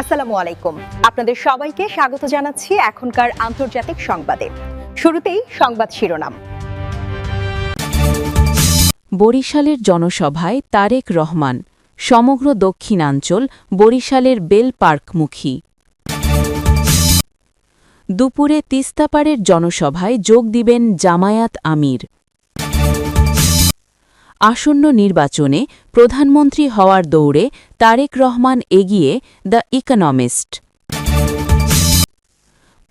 আসসালামু আলাইকুম। আপনাদের সবাইকে স্বাগত জানাচ্ছি এখনকার আন্তর্জাতিক সংবাদে। শুরুতেই সংবাদ শিরোনাম। বরিশালের জনসভায় তারেক রহমান, সমগ্র দক্ষিণাঞ্চল বরিশালের বেল পার্কমুখী। দুপুরে তিস্তাপাড়ের জনসভায় যোগ দিবেন জামায়াত আমির। আসন্ন নির্বাচনে প্রধানমন্ত্রী হওয়ার দৌড়ে তারেক রহমান এগিয়ে দ্য ইকোনমিস্ট।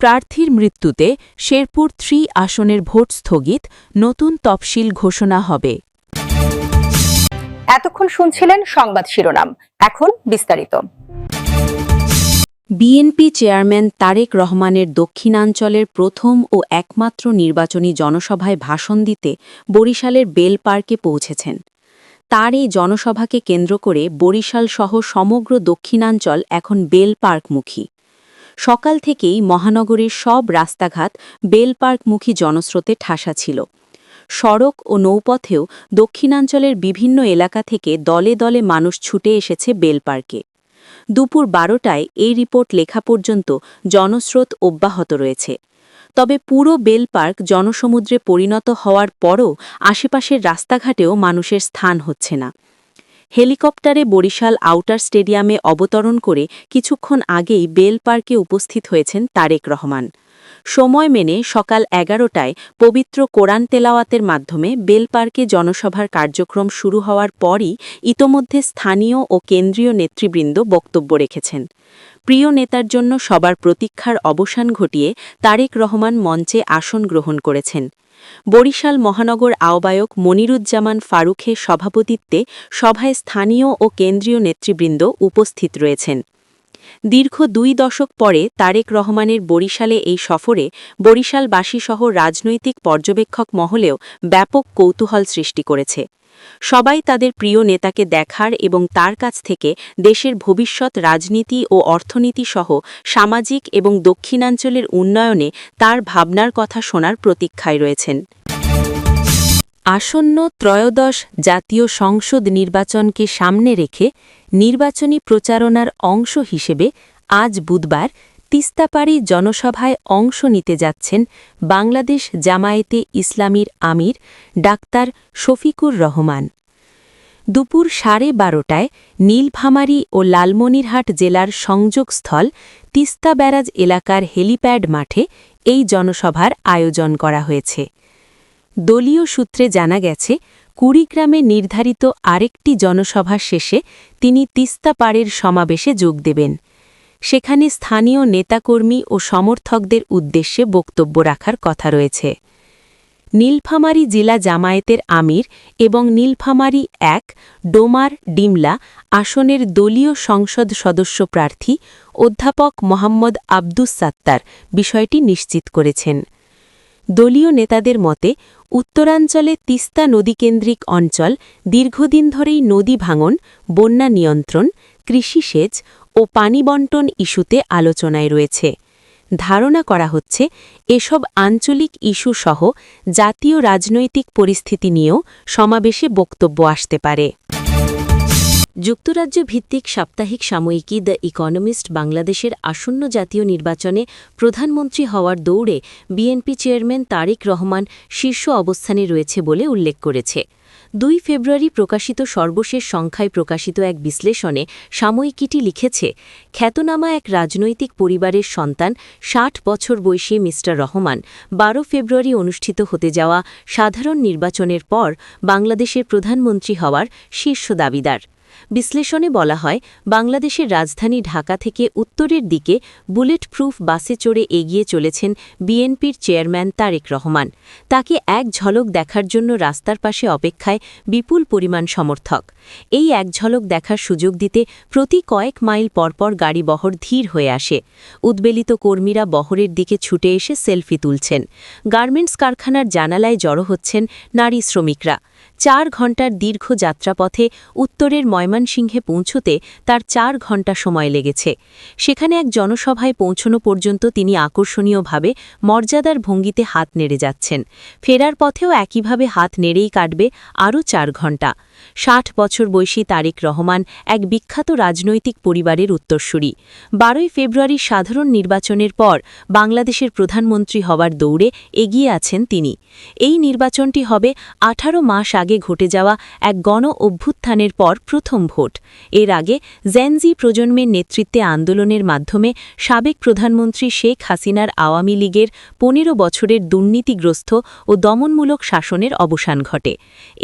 প্রার্থীর মৃত্যুতে শেরপুর 3 আসনের ভোট স্থগিত, নতুন তফসিল ঘোষণা হবে। এতক্ষণ শুনছিলেন সংবাদ শিরোনাম, এখন বিস্তারিত। বিএনপি চেয়ারম্যান তারেক রহমানের দক্ষিণাঞ্চলের প্রথম ও একমাত্র নির্বাচনী জনসভায় ভাষণ দিতে বরিশালের বেল পার্কে পৌঁছেছেন। তার এই জনসভাকে কেন্দ্র করে বরিশাল সহ সমগ্র দক্ষিণাঞ্চল এখন বেল পার্কমুখী। সকাল থেকেই মহানগরীর সব রাস্তাঘাট বেল পার্কমুখী জনস্রোতে ঠাসা ছিল। সড়ক ও নৌপথেও দক্ষিণাঞ্চলের বিভিন্ন এলাকা থেকে দলে দলে মানুষ ছুটে এসেছে বেল পার্কে। দুপুর 12টায় এই রিপোর্ট লেখা পর্যন্ত জনস্রোত অব্যাহত রয়েছে। তবে পুরো বেল পার্ক জনসমুদ্রে পরিণত হওয়ার পরও আশেপাশের রাস্তাঘাটেও মানুষের স্থান হচ্ছে না। হেলিকপ্টারে বরিশাল আউটার স্টেডিয়ামে অবতরণ করে কিছুক্ষণ আগেই বেল পার্কে উপস্থিত হয়েছেন তারেক রহমান। সময় মেনে সকাল 11টায় পবিত্র কোরআন তেলাওয়াতের মাধ্যমে বেল পার্কে জনসভার কার্যক্রম শুরু হওয়ার পরই ইতোমধ্যে স্থানীয় ও কেন্দ্রীয় নেতৃবৃন্দ বক্তব্য রেখেছেন। প্রিয় নেতার জন্য সবার প্রতীক্ষার অবসান ঘটিয়ে তারেক রহমান মঞ্চে আসন গ্রহণ করেছেন। বরিশাল মহানগর আহ্বায়ক মনিরুজ্জামান ফারুখের সভাপতিত্বে সভায় স্থানীয় ও কেন্দ্রীয় নেতৃবৃন্দ উপস্থিত রয়েছেন। দীর্ঘ 2 দশক পরে তারেক রহমানের বরিশালে এই সফরে বরিশালবাসীসহ রাজনৈতিক পর্যবেক্ষক মহলেও ব্যাপক কৌতূহল সৃষ্টি করেছে। সবাই তাদের প্রিয় নেতাকে দেখার এবং তার কাছ থেকে দেশের ভবিষ্যৎ রাজনীতি ও অর্থনীতি সহ সামাজিক এবং দক্ষিণাঞ্চলের উন্নয়নে তার ভাবনার কথা শোনার প্রতীক্ষায় রয়েছেন। আসন্ন ত্রয়োদশ জাতীয় সংসদ নির্বাচনকে সামনে রেখে নির্বাচনী প্রচারণার অংশ হিসেবে আজ বুধবার তিস্তাপাড়ি জনসভায় অংশ নিতে যাচ্ছেন বাংলাদেশ জামায়াতে ইসলামীর আমির ডাক্তার শফিকুর রহমান। দুপুর 12:30টায় নীলফামারী ও লালমনিরহাট জেলার সংযোগস্থল তিস্তা ব্যারাজ এলাকার হেলিপ্যাড মাঠে এই জনসভার আয়োজন করা হয়েছে। দলীয় সূত্রে জানা গেছে, কুড়িগ্রামে নির্ধারিত আরেকটি জনসভা শেষে তিনি তিস্তা পাড়ের সমাবেশে যোগ দেবেন। সেখানে স্থানীয় নেতাকর্মী ও সমর্থকদের উদ্দেশ্যে বক্তব্য রাখার কথা রয়েছে। নীলফামারী জেলা জামায়াতের আমির এবং নীলফামারী 1 ডোমার ডিমলা আসনের দলীয় সংসদ সদস্য প্রার্থী অধ্যাপক মোহাম্মদ আব্দুস সাত্তার বিষয়টি নিশ্চিত করেছেন। দলীয় নেতাদের মতে, উত্তরাঞ্চলে তিস্তা নদীকেন্দ্রিক অঞ্চল দীর্ঘদিন ধরেই নদী ভাঙন, বন্যা নিয়ন্ত্রণ, কৃষি সেচ ও পানি বণ্টন ইস্যুতে আলোচনায় রয়েছে। ধারণা করা হচ্ছে এসব আঞ্চলিক ইস্যু সহ জাতীয় রাজনৈতিক পরিস্থিতি নিয়েও সমাবেশে বক্তব্য আসতে পারে। যুক্তরাজ্য ভিত্তিক সাপ্তাহিক সাময়িকী দ্য ইকোনমিস্ট বাংলাদেশের আসন্ন জাতীয় নির্বাচনে প্রধানমন্ত্রী হওয়ার দৌড়ে বিএনপি চেয়ারম্যান তারেক রহমান শীর্ষ অবস্থানে রয়েছে বলে উল্লেখ করেছে। 2 ফেব্রুয়ারি প্রকাশিত সর্বশেষ সংখ্যায় প্রকাশিত এক বিশ্লেষণে সাময়িকীটি লিখেছে, খ্যাতনামা এক রাজনৈতিক পরিবারের সন্তান 60 বছর বয়সী মি. রহমান 12 ফেব্রুয়ারি অনুষ্ঠিত হতে যাওয়া সাধারণ নির্বাচনের পর বাংলাদেশের প্রধানমন্ত্রী হওয়ার শীর্ষ দাবিদার। বিশ্লেষণে বলা হয়, বাংলাদেশের রাজধানী ঢাকা থেকে উত্তরের দিকে বুলেট প্রুফ বাসে চড়ে এগিয়ে চলেছেন বিএনপির চেয়ারম্যান তারেক রহমান। তাকে এক ঝলক দেখার জন্য রাস্তার পাশে অপেক্ষায় বিপুল পরিমাণ সমর্থক। এই এক ঝলক দেখার সুযোগ দিতে প্রতি কয়েক মাইল পরপর গাড়ি বহর ধীর হয়ে আসে। উদ্বেলিত কর্মীরা বহরের দিকে ছুটে এসে সেলফি তুলছেন। গার্মেন্টস কারখানার জানালায় জড়ো হচ্ছেন নারী শ্রমিকরা। 4 ঘণ্টার দীর্ঘ যাত্রাপথে উত্তরের ময়মনসিংহে পৌঁছতে তার 4 ঘণ্টা সময় লেগেছে। সেখানে এক জনসভায় পৌঁছনো পর্যন্ত তিনি আকর্ষণীয়ভাবে মর্যাদার ভঙ্গিতে হাত নেড়ে যাচ্ছেন। ফেরার পথেও একইভাবে হাত নেড়েই কাটবে আরও 4 ঘণ্টা। ৬০ বছর বয়সী তারেক রহমান এক বিখ্যাত রাজনৈতিক পরিবারের উত্তরসূরি। ১২ ফেব্রুয়ারি সাধারণ নির্বাচনের পর বাংলাদেশের প্রধানমন্ত্রী হওয়ার দৌড়ে এগিয়ে আছেন তিনি। এই নির্বাচনটি হবে ১৮ মাস আগে ঘটে যাওয়া এক গণ অভ্যুত্থানের পর প্রথম ভোট। এর আগে জেনজি প্রজন্মের নেতৃত্বে আন্দোলনের মাধ্যমে সাবেক প্রধানমন্ত্রী শেখ হাসিনার আওয়ামী লীগের ১৫ বছরের দুর্নীতিগ্রস্ত ও দমনমূলক শাসনের অবসান ঘটে।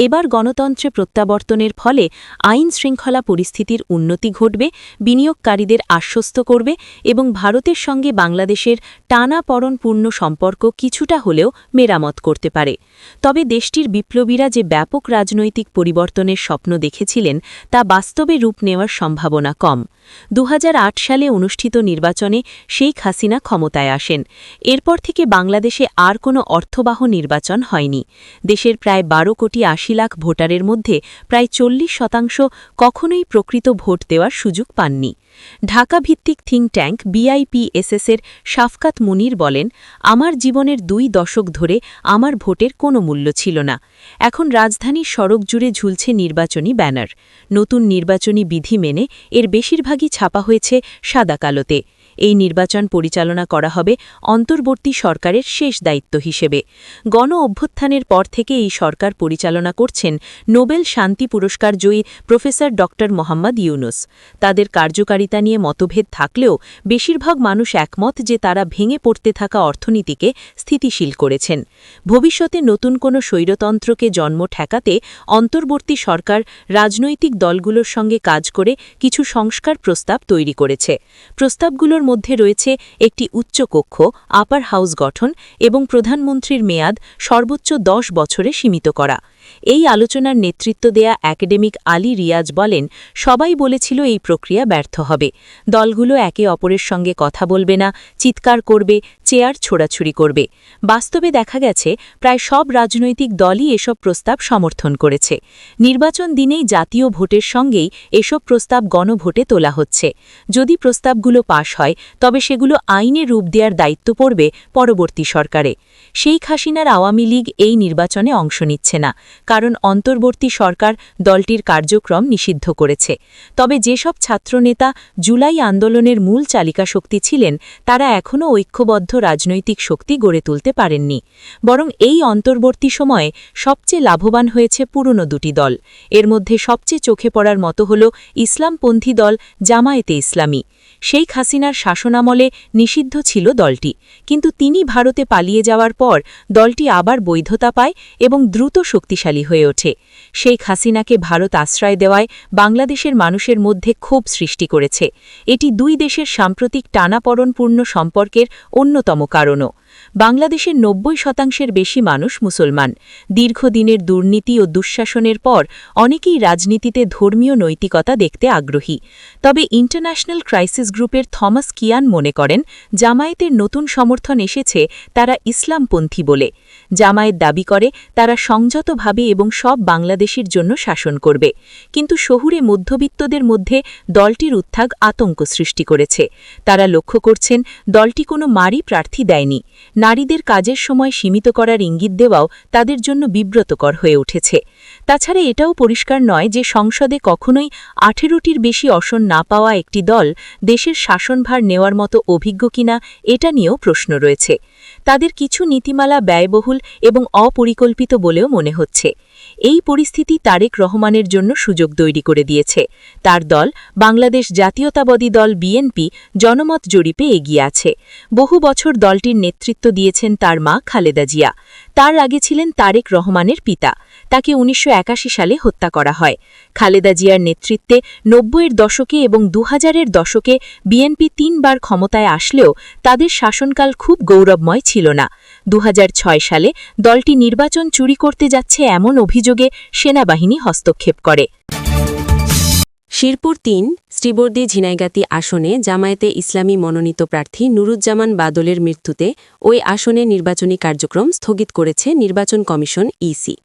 এবার গণতন্ত্রে প্রত্যাবর্তনের ফলে আইন শৃঙ্খলা পরিস্থিতির উন্নতি ঘটবে, বিনিয়োগকারীদের আশ্বস্ত করবে এবং ভারতের সঙ্গে বাংলাদেশের টানাপড়নপূর্ণ সম্পর্ক কিছুটা হলেও মেরামত করতে পারে। তবে দেশটির বিপ্লবীরা যে ব্যাপক রাজনৈতিক পরিবর্তনের স্বপ্ন দেখেছিলেন তা বাস্তবে রূপ নেওয়ার সম্ভাবনা কম। ২০০৮ সালে অনুষ্ঠিত নির্বাচনে শেখ হাসিনা ক্ষমতায় আসেন। এরপর থেকে বাংলাদেশে আর কোনো অর্থবাহ নির্বাচন হয়নি। দেশের প্রায় ১২ কোটি ৮০ লাখ ভোটারের মধ্যে প্রায় ৪০% কখনোই প্রকৃত ভোট দেওয়ার সুযোগ পাননি। ঢাকা-ভিত্তিক থিঙ্ক ট্যাঙ্ক বিআইপিএসএসের শাফকাত মুনির বলেন, আমার জীবনের ২ দশক ধরে আমার ভোটের কোনো মূল্য ছিল না। এখন রাজধানীর সড়ক জুড়ে ঝুলছে নির্বাচনী ব্যানার। নতুন নির্বাচনী বিধি মেনে এর বেশিরভাগই ছাপা হয়েছে সাদা কালোতে। এই নির্বাচন পরিচালনা করা হবে অন্তর্বর্তী সরকারের শেষ দায়িত্ব হিসেবে। গণ অভ্যুত্থানের পর থেকে এই সরকার পরিচালনা করছেন নোবেল শান্তি পুরস্কার জয়ী প্রফেসর ড মোহাম্মদ ইউনুস। তাদের কার্যকারিতা নিয়ে মতভেদ থাকলেও বেশিরভাগ মানুষ একমত যে তারা ভেঙে পড়তে থাকা অর্থনীতিকে স্থিতিশীল করেছেন। ভবিষ্যতে নতুন কোনো স্বৈরতন্ত্রকে জন্ম ঠেকাতে অন্তর্বর্তী সরকার রাজনৈতিক দলগুলোর সঙ্গে কাজ করে কিছু সংস্কার প্রস্তাব তৈরি করেছে। প্রস্তাবগুলোর মধ্যে রয়েছে একটি উচ্চকক্ষ আপার হাউস গঠন এবং প্রধানমন্ত্রীর মেয়াদ সর্বোচ্চ ১০ বছরে সীমিত করা। এই আলোচনার নেতৃত্ব দেয়া একাডেমিক আলী রিয়াজ বলেন, সবাই বলেছিল এই প্রক্রিয়া ব্যর্থ হবে। দলগুলো একে অপরের সঙ্গে কথা বলবে না, চিৎকার করবে, চেয়ার ছোড়াছুড়ি করবে। বাস্তবে দেখা গেছে প্রায় সব রাজনৈতিক দলই এসব প্রস্তাব সমর্থন করেছে। নির্বাচন দিনেই জাতীয় ভোটের সঙ্গেই এসব প্রস্তাব গণভোটে তোলা হচ্ছে। যদি প্রস্তাবগুলো পাশ হয় তবে সেগুলো আইনে রূপ দেওয়ার দায়িত্ব পড়বে পরবর্তী সরকারে। শেখ হাসিনার আওয়ামী লীগ এই নির্বাচনে অংশ নিচ্ছে না, কারণ অন্তর্বর্তী সরকার দলটির কার্যক্রম নিষিদ্ধ করেছে। তবে যেসব ছাত্রনেতা জুলাই আন্দোলনের মূল চালিকা শক্তি ছিলেন তারা এখনও ঐক্যবদ্ধ রাজনৈতিক শক্তি গড়ে তুলতে পারেননি। বরং এই অন্তর্বর্তী সময়ে সবচেয়ে লাভবান হয়েছে পুরনো দুটি দল। এর মধ্যে সবচেয়ে চোখে পড়ার মতো হল ইসলামপন্থী দল জামায়াতে ইসলামী। শেখ হাসিনার শাসনামলে নিষিদ্ধ ছিল দলটি, কিন্তু তিনি ভারতে পালিয়ে যাওয়ার পর দলটি আবার বৈধতা পায় এবং দ্রুত শক্তিশালী হয়ে ওঠে। শেখ হাসিনাকে ভারত আশ্রয় দেওয়ায় বাংলাদেশের মানুষের মধ্যে ক্ষোভ সৃষ্টি করেছে। এটি দুই দেশের সাম্প্রতিক টানাপড়নপূর্ণ সম্পর্কের অন্যতম কারণও। বাংলাদেশের ৯০% বেশি মানুষ মুসলমান। দীর্ঘদিনের দুর্নীতি ও দুঃশাসনের পর অনেকেই রাজনীতিতে ধর্মীয় নৈতিকতা দেখতে আগ্রহী। তবে ইন্টারন্যাশনাল ক্রাইসিস গ্রুপের থমাস কিয়ান মনে করেন, জামায়াতের নতুন সমর্থন এসেছে তারা ইসলামপন্থী বলে। জামায়াত দাবি করে তারা সংযতভাবে এবং সব বাংলাদেশীর জন্য শাসন করবে, কিন্তু শহুরে মধ্যবিত্তদের মধ্যে দলটির উত্থাগ আতঙ্ক সৃষ্টি করেছে। তারা লক্ষ্য করছেন দলটি কোনো মারি প্রার্থী দেয়নি। নারীদের কাজের সময় সীমিত করার ইঙ্গিত দেওয়াও তাদের জন্য বিব্রতকর হয়ে উঠেছে। তাছাড়া এটাও পরিষ্কার নয় যে সংসদে কখনোই ১৮টির বেশি আসন না পাওয়া একটি দল দেশের শাসনভার নেওয়ার মতো অভিজ্ঞ কিনা এটা নিয়েও প্রশ্ন রয়েছে। তাদের কিছু নীতিমালা ব্যয়বহুল এবং অপরিকল্পিত বলেও মনে হচ্ছে। এই পরিস্থিতি তারেক রহমানের জন্য সুযোগ তৈরি করে দিয়েছে। তার দল বাংলাদেশ জাতীয়তাবাদী দল বিএনপি জনমত জরিপে এগিয়ে আছে। বহু বছর দলটির নেতৃত্ব দিয়েছেন তার মা খালেদা জিয়া। তার আগে ছিলেন তারেক রহমানের পিতা। তাকে ১৯৮১ সালে হত্যা করা হয়। খালেদা জিয়ার নেতৃত্বে ৯০-এর দশকে এবং ২০০০-এর দশকে বিএনপি ৩ বার ক্ষমতায় আসলেও তাদের শাসনকাল খুব গৌরবময় ছিল না। ২০০৬ সালে দলটি নির্বাচন চুরি করতে যাচ্ছে এমন অভিযোগে সেনাবাহিনী হস্তক্ষেপ করে। শিরপুর ৩ শ্রীবর্দী ঝিনাইগাতি আসনে জামায়াতে ইসলামী মনোনীত প্রার্থী নুরুজ্জামান বাদলের মৃত্যুতে ওই আসনে নির্বাচনী কার্যক্রম স্থগিত করেছে নির্বাচন কমিশন ইসি।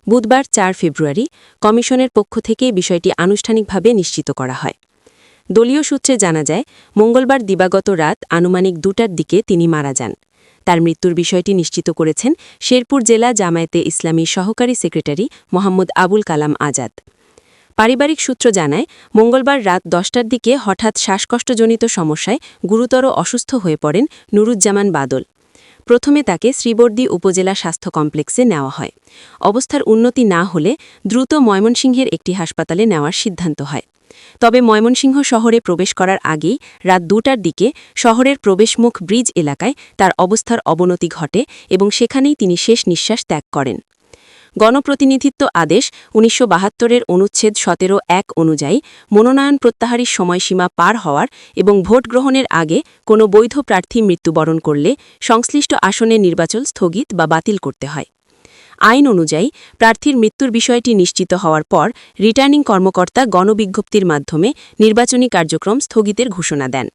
বুধবার ৪ ফেব্রুয়ারি কমিশনের পক্ষ থেকে বিষয়টি আনুষ্ঠানিকভাবে নিশ্চিত করা হয়। দলীয় সূত্রে জানা যায়, মঙ্গলবার দিবাগত রাত আনুমানিক ২টার দিকে তিনি মারা যান। তার মৃত্যুর বিষয়টি নিশ্চিত করেছেন শেরপুর জেলা জামায়াতে ইসলামী সহকারী সেক্রেটারি মোহাম্মদ আবুল কালাম আজাদ। পারিবারিক সূত্র জানায়, মঙ্গলবার রাত 10টার দিকে হঠাৎ শ্বাসকষ্টজনিত সমস্যায় গুরুতর অসুস্থ হয়ে পড়েন নুরুজ্জামান বাদল। প্রথমে তাকে শ্রীবর্দী উপজেলা স্বাস্থ্য কমপ্লেক্সে নেওয়া হয়। অবস্থার উন্নতি না হলে দ্রুত ময়মনসিংহের একটি হাসপাতালে নেওয়ার সিদ্ধান্ত হয়। তবে ময়মনসিংহ শহরে প্রবেশ করার আগেই রাত 2টার দিকে শহরের প্রবেশমুখ ব্রিজ এলাকায় তার অবস্থার অবনতি ঘটে এবং সেখানেই তিনি শেষ নিঃশ্বাস ত্যাগ করেন। গণপ্রতিনিধিত্ব আদেশ ১৯৭২-এর অনুচ্ছেদ ১৭(১) অনুযায়ী মনোনয়ন প্রত্যাহারের সময়সীমা পার হওয়ার এবং ভোট গ্রহণের আগে কোনো বৈধ প্রার্থী মৃত্যুবরণ করলে সংশ্লিষ্ট আসনের নির্বাচন স্থগিত বা বাতিল করতে হয়। আইন অনুযায়ী প্রার্থীর মৃত্যুর বিষয়টি নিশ্চিত হওয়ার পর রিটার্নিং কর্মকর্তা গণবিজ্ঞপ্তির মাধ্যমে নির্বাচনী কার্যক্রম স্থগিতের ঘোষণা দেন।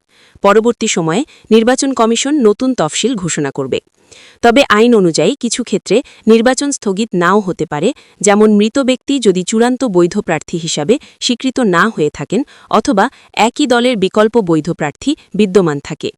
পরবর্তী সময়ে নির্বাচন কমিশন নতুন তফসিল ঘোষণা করবে। তবে আইন অনুযায়ী কিছু ক্ষেত্রে নির্বাচন স্থগিত নাও হতে পারে, যেমন মৃত ব্যক্তি যদি চূড়ান্ত বৈধ প্রার্থী হিসাবে স্বীকৃত না হয়ে থাকেন অথবা একই দলের বিকল্প বৈধ প্রার্থী বিদ্যমান থাকে।